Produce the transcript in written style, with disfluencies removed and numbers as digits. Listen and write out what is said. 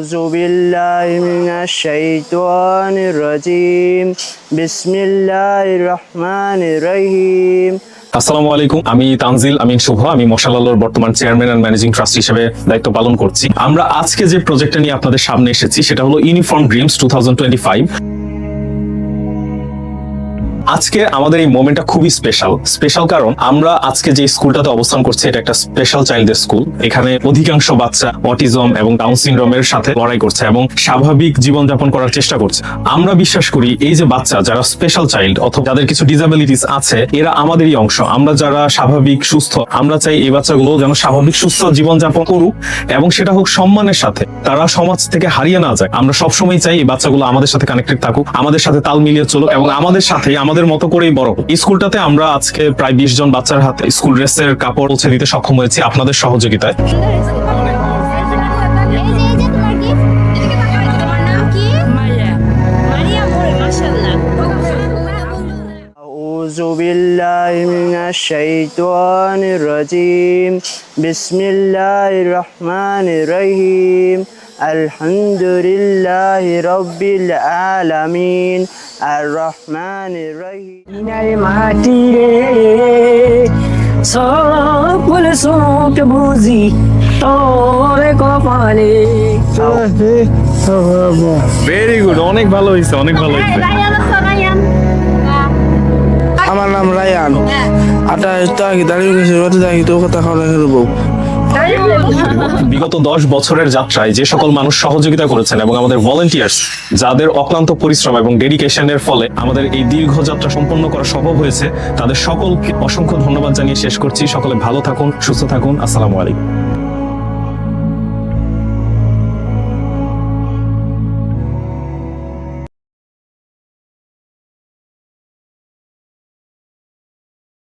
أعوذ بالله من الشيطان الرجيم بسم الله الرحمن الرحيم আসসালামু আলাইকুম, আমি তানজিল আমিন শুভ। আমি মশাল আলোর বর্তমান চেয়ারম্যান এন্ড ম্যানেজিং ট্রাস্ট হিসেবে দায়িত্ব পালন করছি। আমরা আজকে যে প্রজেক্টটা নিয়ে আপনাদের সামনে এসেছি সেটা হলো ইউনিফর্ম ড্রিমস 2025। আজকে আমাদের এই মোমেন্টটা খুবই স্পেশাল কারণ আমরা আজকে যে স্কুলটাতে অবস্থান করছি এটা একটা স্পেশাল চাইল্ডদের স্কুল। এখানে অধিকাংশ বাচ্চা অটিজম এবং ডাউন সিনড্রোমের সাথে লড়াই করছে এবং স্বাভাবিক জীবনযাপন করার চেষ্টা করছে। আমরা বিশ্বাস করি এই যে বাচ্চা যারা স্পেশাল চাইল্ড অথবা যাদের কিছু ডিসএবিলিটিস আছে এরা আমাদেরই অংশ। আমরা যারা স্বাভাবিক সুস্থ, আমরা চাই এই বাচ্চাগুলো যেন স্বাভাবিক সুস্থ জীবনযাপন করুক এবং সেটা হোক সম্মানের সাথে, তারা সমাজ থেকে হারিয়ে না যায়। আমরা সবসময় চাই এই বাচ্চাগুলো আমাদের সাথে কানেক্টেড থাকুক, আমাদের সাথে তাল মিলিয়ে চলুক এবং আমাদের সাথে আমাদের মতো করেই বড়। এই স্কুলটাতে আমরা আজকে প্রায় 20 জন বাচ্চার হাতে স্কুল ড্রেসের কাপড় পৌঁছে দিতে সক্ষম হয়েছি আপনাদের সহযোগিতায়। أعوذ بالله من الشيطان الرجيم بسم الله الرحمن الرحيم الحمد لله رب العالمين الرحمن الرحيم মাটি রে সকল শোক বুঝি তোরে কপালে। ভেরি গুড, অনেক ভালো হয়েছে, অনেক ভালো হয়েছে। আমার নাম রায়ান। বিগত 10 বছরের যাত্রায় যে সকল মানুষ সহযোগিতা করেছেন এবং আমাদের ভলান্টিয়ার্স যাদের অক্লান্ত পরিশ্রম এবং ডেডিকেশনের ফলে আমাদের এই দীর্ঘ যাত্রা সম্পন্ন করা সম্ভব হয়েছে, তাদের সকলকে অসংখ্য ধন্যবাদ জানিয়ে শেষ করছি। সকলে ভালো থাকুন, সুস্থ থাকুন। আসসালামু আলাইকুম।